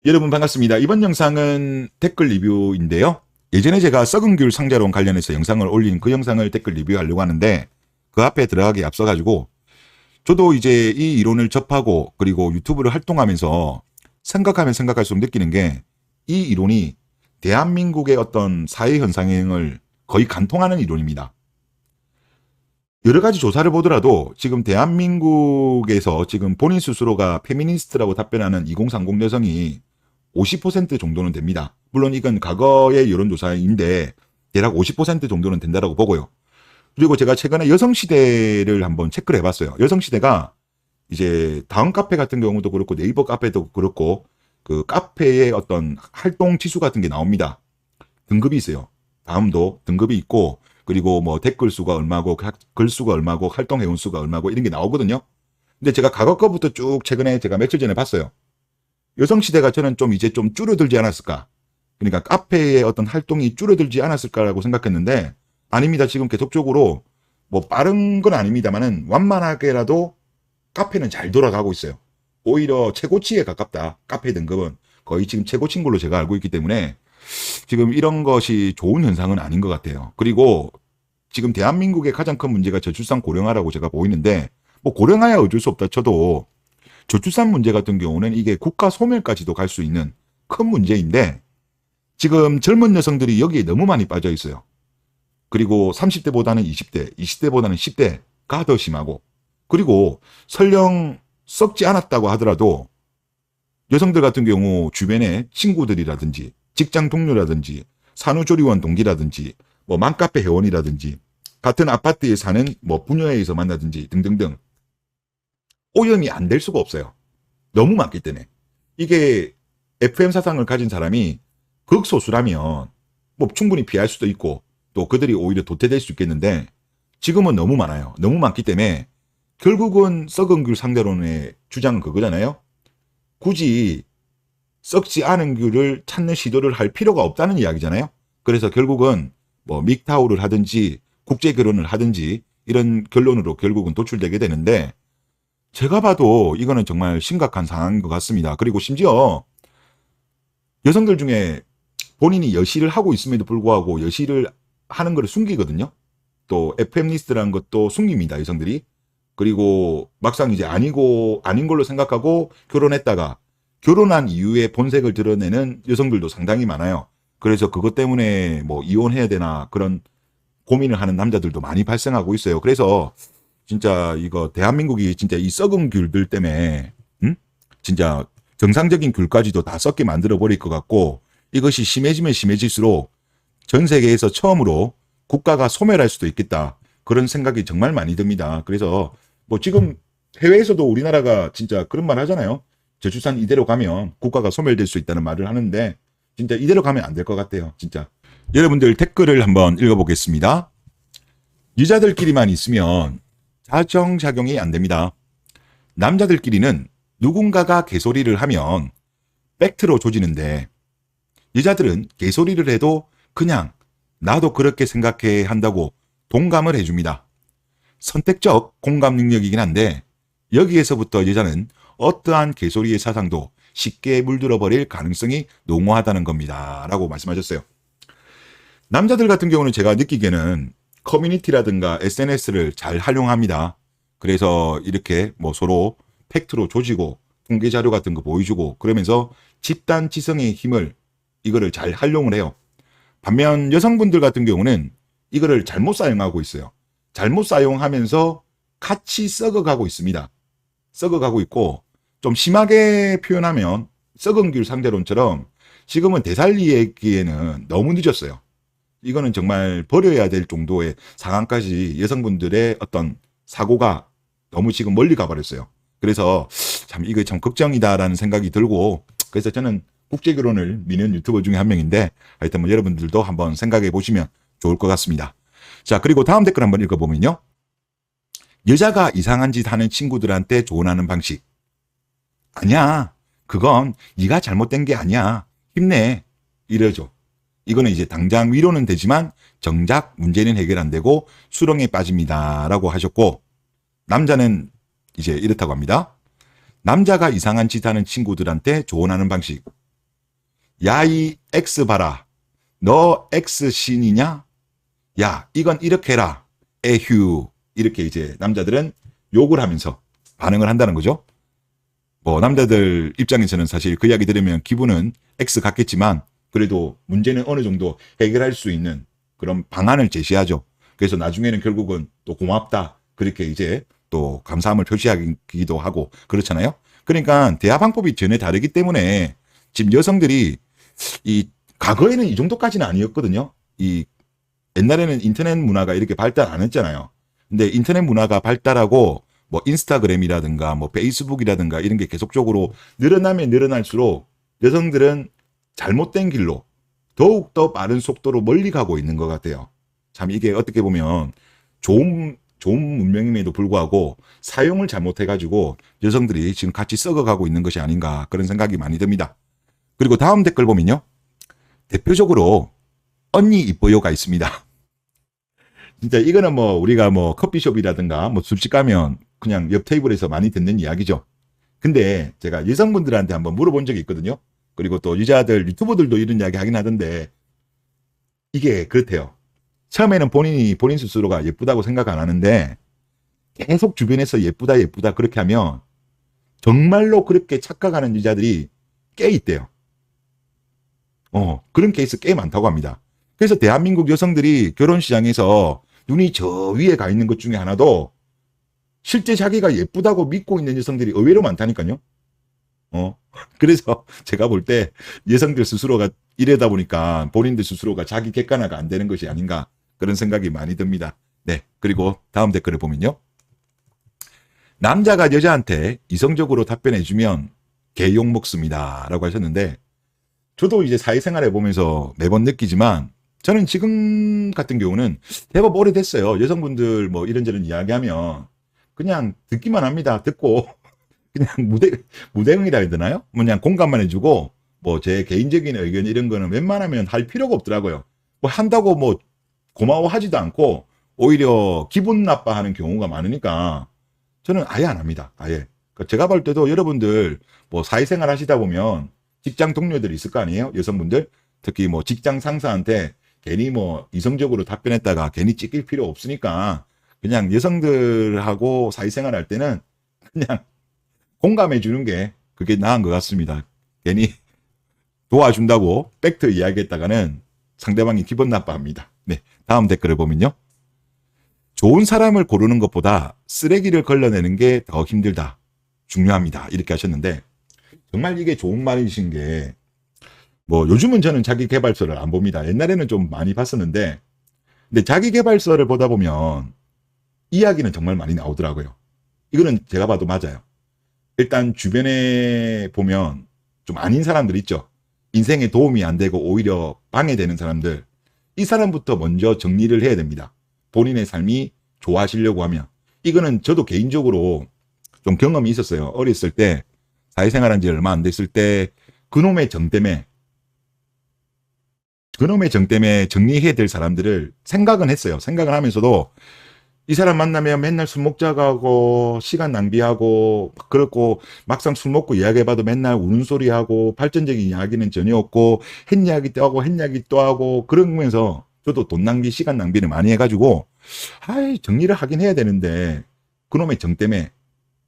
여러분 반갑습니다. 이번 영상은 댓글 리뷰인데요. 예전에 제가 썩은 귤 상자론 관련해서 영상을 올린 그 영상을 댓글 리뷰하려고 하는데 그 앞에 들어가기 앞서가지고 저도 이제 이 이론을 접하고 그리고 유튜브를 활동하면서 생각하면 생각할수록 느끼는 게 이 이론이 대한민국의 어떤 사회 현상을 거의 간통하는 이론입니다. 여러 가지 조사를 보더라도 지금 대한민국에서 지금 본인 스스로가 페미니스트라고 답변하는 2030 여성이 50% 정도는 됩니다. 물론 이건 과거의 여론조사인데 대략 50% 정도는 된다고 보고요. 그리고 제가 최근에 여성시대를 한번 체크를 해봤어요. 여성시대가 이제 다음 카페 같은 경우도 그렇고 네이버 카페도 그렇고 그 카페의 어떤 활동 지수 같은 게 나옵니다. 등급이 있어요. 다음도 등급이 있고 그리고 뭐 댓글 수가 얼마고 글 수가 얼마고 활동 회원 수가 얼마고 이런 게 나오거든요. 근데 제가 과거 거부터 쭉 최근에 제가 며칠 전에 봤어요. 여성시대가 저는 좀 이제 좀 줄어들지 않았을까. 그러니까 카페의 어떤 활동이 줄어들지 않았을까라고 생각했는데 아닙니다. 지금 계속적으로 뭐 빠른 건 아닙니다만은 완만하게라도 카페는 잘 돌아가고 있어요. 오히려 최고치에 가깝다. 카페 등급은 거의 지금 최고치인 걸로 제가 알고 있기 때문에 지금 이런 것이 좋은 현상은 아닌 것 같아요. 그리고 지금 대한민국의 가장 큰 문제가 저출산 고령화라고 제가 보이는데 뭐 고령화야 어쩔 수 없다 쳐도 저출산 문제 같은 경우는 이게 국가 소멸까지도 갈 수 있는 큰 문제인데 지금 젊은 여성들이 여기에 너무 많이 빠져 있어요. 그리고 30대보다는 20대, 20대보다는 10대가 더 심하고 그리고 설령 썩지 않았다고 하더라도 여성들 같은 경우 주변에 친구들이라든지 직장 동료라든지 산후조리원 동기라든지 뭐 맘카페 회원이라든지 같은 아파트에 사는 뭐 부녀회에서 만나든지 등등등 오염이 안 될 수가 없어요. 너무 많기 때문에. 이게 FM 사상을 가진 사람이 극소수라면 뭐 충분히 피할 수도 있고 또 그들이 오히려 도태될 수 있겠는데 지금은 너무 많아요. 너무 많기 때문에 결국은 썩은 귤 상대론의 주장은 그거잖아요. 굳이 썩지 않은 귤을 찾는 시도를 할 필요가 없다는 이야기잖아요. 그래서 결국은 뭐 믹타오를 하든지 국제 결혼을 하든지 이런 결론으로 결국은 도출되게 되는데 제가 봐도 이거는 정말 심각한 상황인 것 같습니다. 그리고 심지어 여성들 중에 본인이 여시를 하고 있음에도 불구하고 여시를 하는 걸 숨기거든요. 또 FM리스트라는 것도 숨깁니다. 여성들이. 그리고 막상 이제 아닌 걸로 생각하고 결혼했다가 결혼한 이후에 본색을 드러내는 여성들도 상당히 많아요. 그래서 그것 때문에 뭐 이혼해야 되나 그런 고민을 하는 남자들도 많이 발생하고 있어요. 그래서 진짜 이거 대한민국이 진짜 이 썩은 귤들 때문에 진짜 정상적인 귤까지도 다 썩게 만들어 버릴 것 같고 이것이 심해지면 심해질수록 전 세계에서 처음으로 국가가 소멸할 수도 있겠다. 그런 생각이 정말 많이 듭니다. 그래서 뭐 지금 해외에서도 우리나라가 진짜 그런 말 하잖아요. 저출산 이대로 가면 국가가 소멸될 수 있다는 말을 하는데 진짜 이대로 가면 안 될 것 같아요. 진짜. 여러분들 댓글을 한번 읽어보겠습니다. 여자들끼리만 있으면 자정작용이 안 됩니다. 남자들끼리는 누군가가 개소리를 하면 팩트로 조지는데 여자들은 개소리를 해도 그냥 나도 그렇게 생각해 한다고 동감을 해줍니다. 선택적 공감 능력이긴 한데 여기에서부터 여자는 어떠한 개소리의 사상도 쉽게 물들어 버릴 가능성이 농후하다는 겁니다. 라고 말씀하셨어요. 남자들 같은 경우는 제가 느끼기에는 커뮤니티라든가 SNS를 잘 활용합니다. 그래서 이렇게 뭐 서로 팩트로 조지고 통계 자료 같은 거 보여주고 그러면서 집단 지성의 힘을 이거를 잘 활용을 해요. 반면 여성분들 같은 경우는 이거를 잘못 사용하고 있어요. 잘못 사용하면서 같이 썩어가고 있습니다. 썩어가고 있고 좀 심하게 표현하면 썩은 귤 상대론처럼 지금은 되살리기에는 너무 늦었어요. 이거는 정말 버려야 될 정도의 상황까지 여성분들의 어떤 사고가 너무 지금 멀리 가버렸어요. 그래서 참 이거 참 걱정이다라는 생각이 들고 그래서 저는 국제결혼을 미는 유튜버 중에 한 명인데 하여튼 뭐 여러분들도 한번 생각해 보시면 좋을 것 같습니다. 자, 그리고 다음 댓글 한번 읽어보면요. 여자가 이상한 짓 하는 친구들한테 조언하는 방식. 아니야. 그건 네가 잘못된 게 아니야. 힘내. 이러죠. 이거는 이제 당장 위로는 되지만 정작 문제는 해결 안 되고 수렁에 빠집니다. 라고 하셨고 남자는 이제 이렇다고 합니다. 남자가 이상한 짓 하는 친구들한테 조언하는 방식. 야, 이 X 봐라. 너 X 신이냐? 야, 이건 이렇게 해라. 에휴. 이렇게 이제 남자들은 욕을 하면서 반응을 한다는 거죠. 뭐 남자들 입장에서는 사실 그 이야기 들으면 기분은 X 같겠지만 그래도 문제는 어느 정도 해결할 수 있는 그런 방안을 제시하죠. 그래서 나중에는 결국은 또 고맙다. 그렇게 이제 또 감사함을 표시하기도 하고 그렇잖아요. 그러니까 대화 방법이 전혀 다르기 때문에 지금 여성들이 이 과거에는 이 정도까지는 아니었거든요. 이 옛날에는 인터넷 문화가 이렇게 발달 안 했잖아요. 근데 인터넷 문화가 발달하고 뭐 인스타그램이라든가 뭐 페이스북이라든가 이런 게 계속적으로 늘어나면 늘어날수록 여성들은 잘못된 길로 더욱더 빠른 속도로 멀리 가고 있는 것 같아요. 참 이게 어떻게 보면 좋은 문명임에도 불구하고 사용을 잘못해가지고 여성들이 지금 같이 썩어가고 있는 것이 아닌가 그런 생각이 많이 듭니다. 그리고 다음 댓글 보면요. 대표적으로 언니 이뻐요가 있습니다. 진짜 이거는 뭐 우리가 뭐 커피숍이라든가 뭐 술집 가면 그냥 옆 테이블에서 많이 듣는 이야기죠. 근데 제가 여성분들한테 한번 물어본 적이 있거든요. 그리고 또 여자들 유튜버들도 이런 이야기 하긴 하던데 이게 그렇대요. 처음에는 본인 스스로가 예쁘다고 생각 안 하는데 계속 주변에서 예쁘다 예쁘다 그렇게 하면 정말로 그렇게 착각하는 여자들이 꽤 있대요. 그런 케이스 꽤 많다고 합니다. 그래서 대한민국 여성들이 결혼 시장에서 눈이 저 위에 가 있는 것 중에 하나도 실제 자기가 예쁘다고 믿고 있는 여성들이 의외로 많다니까요. 그래서 제가 볼 때 여성들 스스로가 이러다 보니까 본인들 스스로가 자기 객관화가 안 되는 것이 아닌가 그런 생각이 많이 듭니다. 네. 그리고 다음 댓글을 보면요. 남자가 여자한테 이성적으로 답변해주면 개욕 먹습니다. 라고 하셨는데 저도 이제 사회생활 해보면서 매번 느끼지만 저는 지금 같은 경우는 대법 오래됐어요. 여성분들 뭐 이런저런 이야기하면 그냥 듣기만 합니다. 듣고 그냥 무대응이라 해야 되나요? 그냥 공감만 해주고 뭐 제 개인적인 의견 이런 거는 웬만하면 할 필요가 없더라고요. 뭐 한다고 뭐 고마워하지도 않고 오히려 기분 나빠하는 경우가 많으니까 저는 아예 안 합니다. 아예. 제가 볼 때도 여러분들 뭐 사회생활 하시다 보면 직장 동료들이 있을 거 아니에요? 여성분들. 특히 뭐 직장 상사한테 괜히 뭐 이성적으로 답변했다가 괜히 찢길 필요 없으니까 그냥 여성들하고 사회생활 할 때는 그냥 공감해 주는 게 그게 나은 것 같습니다. 괜히 도와준다고 팩트 이야기했다가는 상대방이 기분 나빠합니다. 네, 다음 댓글을 보면요. 좋은 사람을 고르는 것보다 쓰레기를 걸러내는 게 더 힘들다. 중요합니다. 이렇게 하셨는데 정말 이게 좋은 말이신 게 뭐 요즘은 저는 자기 개발서를 안 봅니다. 옛날에는 좀 많이 봤었는데 근데 자기 개발서를 보다 보면 이야기는 정말 많이 나오더라고요. 이거는 제가 봐도 맞아요. 일단 주변에 보면 좀 아닌 사람들 있죠. 인생에 도움이 안 되고 오히려 방해되는 사람들. 이 사람부터 먼저 정리를 해야 됩니다. 본인의 삶이 좋아지려고 하면. 이거는 저도 개인적으로 좀 경험이 있었어요. 어렸을 때 사회생활한 지 얼마 안 됐을 때 그놈의 정 때문에 정리해야 될 사람들을 생각은 했어요. 생각을 하면서도 이 사람 만나면 맨날 술 먹자고 하고 시간 낭비하고 그렇고 막상 술 먹고 이야기해봐도 맨날 우는 소리하고 발전적인 이야기는 전혀 없고 한 이야기 또 하고 한 이야기 또 하고 그러면서 저도 돈 낭비 시간 낭비를 많이 해가지고 정리를 하긴 해야 되는데 그놈의 정 때문에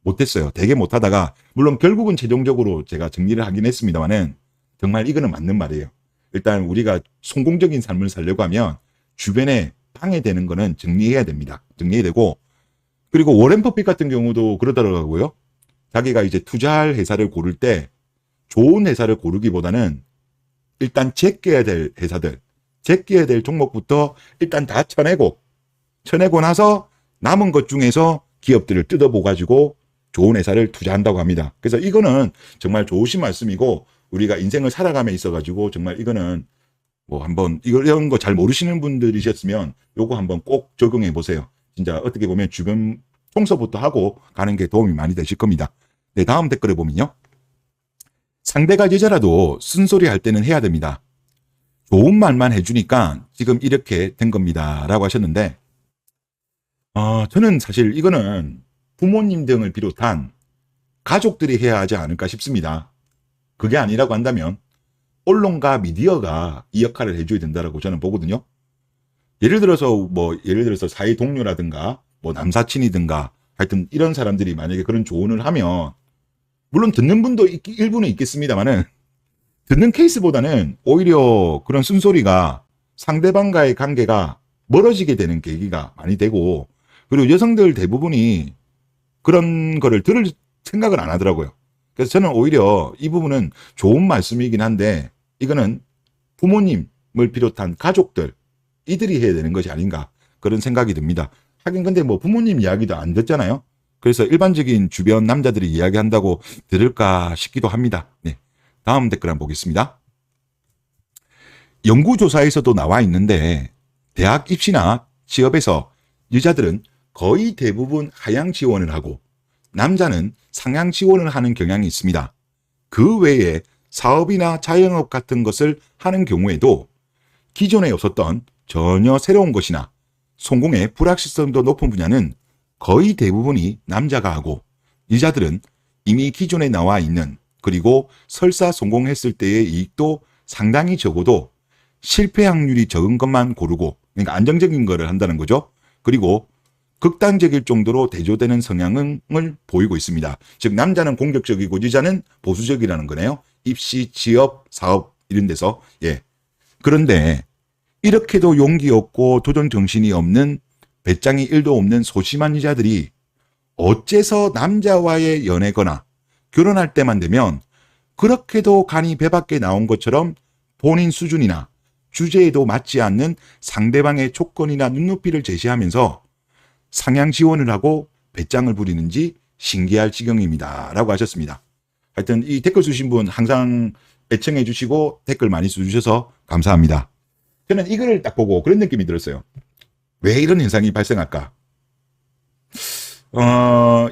못했어요. 되게 못하다가 물론 결국은 최종적으로 제가 정리를 하긴 했습니다만은 정말 이거는 맞는 말이에요. 일단 우리가 성공적인 삶을 살려고 하면 주변에 방해되는 거는 정리해야 됩니다. 정리해야 되고 그리고 워렌 버핏 같은 경우도 그러더라고요. 자기가 이제 투자할 회사를 고를 때 좋은 회사를 고르기보다는 일단 제껴야 될 회사들, 제껴야 될 종목부터 일단 다 쳐내고 나서 남은 것 중에서 기업들을 뜯어보 가지고 좋은 회사를 투자한다고 합니다. 그래서 이거는 정말 좋으신 말씀이고 우리가 인생을 살아감에 있어 가지고 정말 이거는 뭐 한번 이런 거 잘 모르시는 분들이셨으면 요거 한번 꼭 적용해 보세요. 진짜 어떻게 보면 주변 청소부터 하고 가는 게 도움이 많이 되실 겁니다. 네, 다음 댓글을 보면요. 상대가 여자라도 쓴소리 할 때는 해야 됩니다. 좋은 말만 해주니까 지금 이렇게 된 겁니다. 라고 하셨는데 저는 사실 이거는 부모님 등을 비롯한 가족들이 해야 하지 않을까 싶습니다. 그게 아니라고 한다면 언론과 미디어가 이 역할을 해줘야 된다라고 저는 보거든요. 예를 들어서 사회 동료라든가 뭐 남사친이든가 하여튼 이런 사람들이 만약에 그런 조언을 하면 물론 듣는 분도 일부는 있겠습니다만은 듣는 케이스보다는 오히려 그런 쓴소리가 상대방과의 관계가 멀어지게 되는 계기가 많이 되고, 그리고 여성들 대부분이 그런 거를 들을 생각을 안 하더라고요. 그래서 저는 오히려 이 부분은 좋은 말씀이긴 한데 이거는 부모님을 비롯한 가족들 이들이 해야 되는 것이 아닌가 그런 생각이 듭니다. 하긴 근데 뭐 부모님 이야기도 안 듣잖아요. 그래서 일반적인 주변 남자들이 이야기한다고 들을까 싶기도 합니다. 네. 다음 댓글 한번 보겠습니다. 연구조사에서도 나와 있는데 대학 입시나 취업에서 여자들은 거의 대부분 하향 지원을 하고 남자는 상향 지원을 하는 경향이 있습니다. 그 외에 사업이나 자영업 같은 것을 하는 경우에도 기존에 없었던 전혀 새로운 것이나 성공의 불확실성도 높은 분야는 거의 대부분이 남자가 하고 여자들은 이미 기존에 나와 있는 그리고 설사 성공했을 때의 이익도 상당히 적어도 실패 확률이 적은 것만 고르고 그러니까 안정적인 거를 한다는 거죠. 그리고 극단적일 정도로 대조되는 성향을 보이고 있습니다. 즉 남자는 공격적이고 여자는 보수적이라는 거네요. 입시, 취업, 사업 이런 데서. 예. 그런데 이렇게도 용기 없고 도전 정신이 없는 배짱이 1도 없는 소심한 여자들이 어째서 남자와의 연애거나 결혼할 때만 되면 그렇게도 간이 배 밖에 나온 것처럼 본인 수준이나 주제에도 맞지 않는 상대방의 조건이나 눈높이를 제시하면서 상향 지원을 하고 배짱을 부리는지 신기할 지경입니다. 라고 하셨습니다. 하여튼 이 댓글 주신 분 항상 애청해 주시고 댓글 많이 써주셔서 감사합니다. 저는 이 글을 딱 보고 그런 느낌이 들었어요. 왜 이런 현상이 발생할까?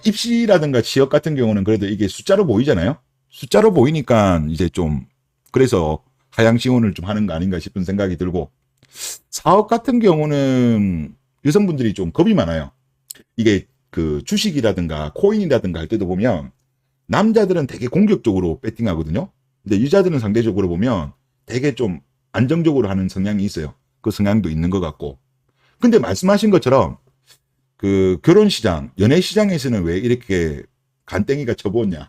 입시라든가 취업 같은 경우는 그래도 이게 숫자로 보이잖아요. 숫자로 보이니까 이제 좀 그래서 하향 지원을 좀 하는 거 아닌가 싶은 생각이 들고, 사업 같은 경우는 여성분들이 좀 겁이 많아요. 이게 그 주식이라든가 코인이라든가 할 때도 보면 남자들은 되게 공격적으로 배팅하거든요. 근데 여자들은 상대적으로 보면 되게 좀 안정적으로 하는 성향이 있어요. 그 성향도 있는 것 같고. 근데 말씀하신 것처럼 그 결혼 시장, 연애 시장에서는 왜 이렇게 간땡이가 쳐부었냐.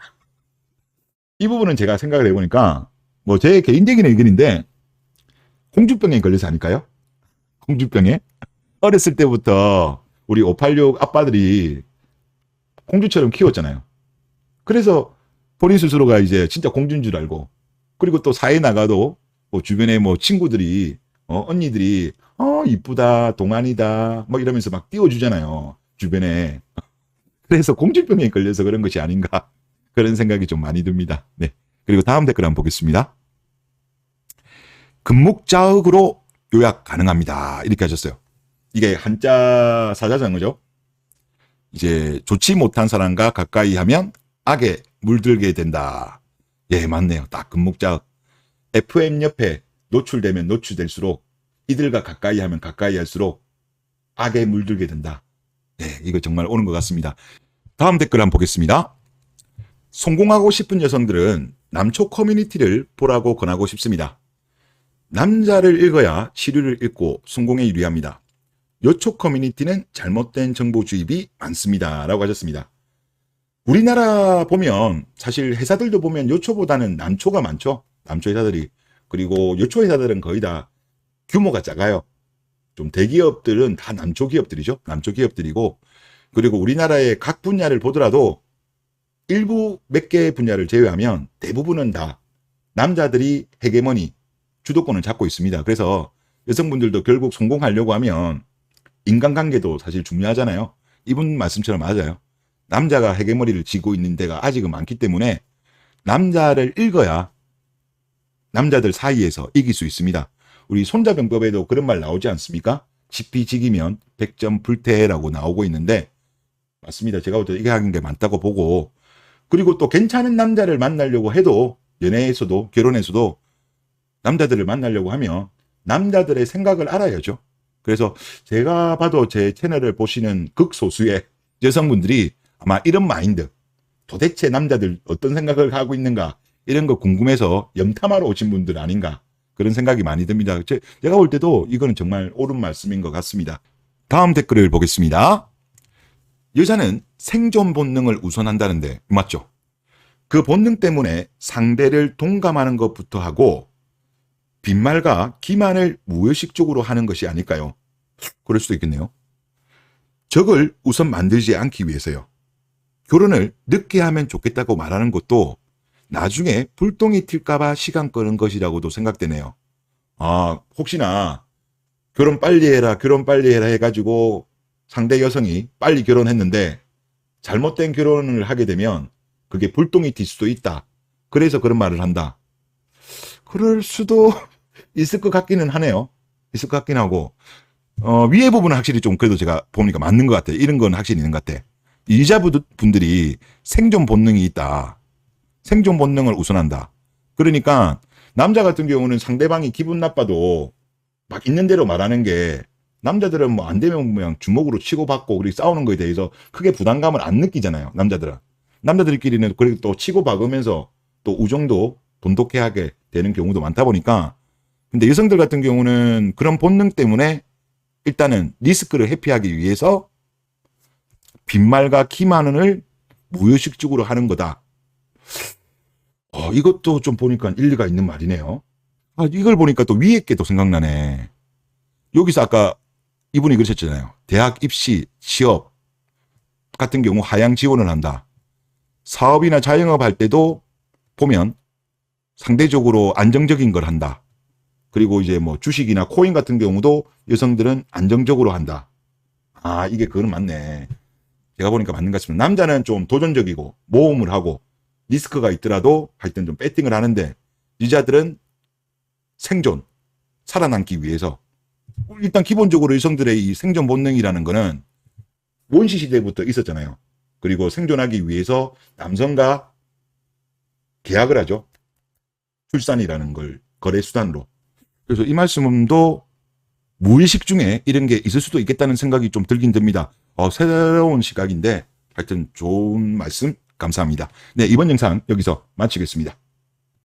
이 부분은 제가 생각을 해보니까 뭐 제 개인적인 의견인데 공주병에 걸려서 아닐까요? 공주병에? 어렸을 때부터 우리 586 아빠들이 공주처럼 키웠잖아요. 그래서 본인 스스로가 이제 진짜 공주인 줄 알고, 그리고 또 사회 나가도 뭐 주변에 뭐 친구들이 언니들이 이쁘다 동안이다 뭐 이러면서 막 띄워주잖아요 주변에. 그래서 공주병에 걸려서 그런 것이 아닌가 그런 생각이 좀 많이 듭니다. 네. 그리고 다음 댓글 한번 보겠습니다. 금묵자흑으로 요약 가능합니다. 이렇게 하셨어요. 이게 한자 사자성어죠. 이제 좋지 못한 사람과 가까이 하면 악에 물들게 된다. 예, 맞네요. 딱 금묵자흑. FM 옆에 노출되면 노출될수록 이들과 가까이 하면 가까이 할수록 악에 물들게 된다. 예, 이거 정말 오는 것 같습니다. 다음 댓글 한번 보겠습니다. 성공하고 싶은 여성들은 남초 커뮤니티를 보라고 권하고 싶습니다. 남자를 읽어야 치료를 읽고 성공에 유리합니다. 여초 커뮤니티는 잘못된 정보 주입이 많습니다. 라고 하셨습니다. 우리나라 보면 사실 회사들도 보면 여초보다는 남초가 많죠. 남초 회사들이. 그리고 여초 회사들은 거의 다 규모가 작아요. 좀 대기업들은 다 남초 기업들이죠. 남초 기업들이고, 그리고 우리나라의 각 분야를 보더라도 일부 몇 개 분야를 제외하면 대부분은 다 남자들이 헤게모니, 주도권을 잡고 있습니다. 그래서 여성분들도 결국 성공하려고 하면 인간관계도 사실 중요하잖아요. 이분 말씀처럼 맞아요. 남자가 헤게모니를 쥐고 있는 데가 아직은 많기 때문에 남자를 읽어야 남자들 사이에서 이길 수 있습니다. 우리 손자병법에도 그런 말 나오지 않습니까? 지피지기면 100점 불태라고 나오고 있는데 맞습니다. 제가 볼 때 이게 하는 게 많다고 보고, 그리고 또 괜찮은 남자를 만나려고 해도 연애에서도 결혼에서도 남자들을 만나려고 하면 남자들의 생각을 알아야죠. 그래서 제가 봐도 제 채널을 보시는 극소수의 여성분들이 아마 이런 마인드, 도대체 남자들 어떤 생각을 하고 있는가 이런 거 궁금해서 염탐하러 오신 분들 아닌가 그런 생각이 많이 듭니다. 제가 볼 때도 이거는 정말 옳은 말씀인 것 같습니다. 다음 댓글을 보겠습니다. 여자는 생존 본능을 우선한다는데 맞죠? 그 본능 때문에 상대를 동감하는 것부터 하고 빈말과 기만을 무의식적으로 하는 것이 아닐까요? 그럴 수도 있겠네요. 적을 우선 만들지 않기 위해서요. 결혼을 늦게 하면 좋겠다고 말하는 것도 나중에 불똥이 튈까봐 시간 끄는 것이라고도 생각되네요. 아, 혹시나 결혼 빨리 해라 해가지고 상대 여성이 빨리 결혼했는데 잘못된 결혼을 하게 되면 그게 불똥이 튈 수도 있다. 그래서 그런 말을 한다. 그럴 수도 있을 것 같기는 하네요. 있을 것 같긴 하고 위에 부분은 확실히 좀 그래도 제가 보니까 맞는 것 같아요. 이런 건 확실히 있는 것 같아. 이자분들이 생존 본능이 있다. 생존 본능을 우선한다. 그러니까 남자 같은 경우는 상대방이 기분 나빠도 막 있는 대로 말하는 게 남자들은 뭐 안 되면 그냥 주먹으로 치고받고 그리고 싸우는 거에 대해서 크게 부담감을 안 느끼잖아요. 남자들은. 남자들끼리는 그리고 또 치고박으면서 또 우정도 돈독해하게 되는 경우도 많다 보니까 근데 여성들 같은 경우는 그런 본능 때문에 일단은 리스크를 회피하기 위해서 빈말과 기만을 무의식적으로 하는 거다. 이것도 좀 보니까 일리가 있는 말이네요. 이걸 보니까 또 위에 게 또 생각나네. 여기서 아까 이분이 그러셨잖아요. 대학 입시, 취업 같은 경우 하향 지원을 한다. 사업이나 자영업 할 때도 보면 상대적으로 안정적인 걸 한다. 그리고 이제 뭐 주식이나 코인 같은 경우도 여성들은 안정적으로 한다. 이게 그건 맞네. 제가 보니까 맞는 것 같습니다. 남자는 좀 도전적이고 모험을 하고 리스크가 있더라도 하여튼 좀 배팅을 하는데 여자들은 생존, 살아남기 위해서 일단 기본적으로 여성들의 이 생존 본능이라는 거는 원시 시대부터 있었잖아요. 그리고 생존하기 위해서 남성과 계약을 하죠. 출산이라는 걸 거래 수단으로. 그래서 이 말씀도 무의식 중에 이런 게 있을 수도 있겠다는 생각이 좀 들긴 듭니다. 새로운 시각인데 하여튼 좋은 말씀 감사합니다. 네, 이번 영상 여기서 마치겠습니다.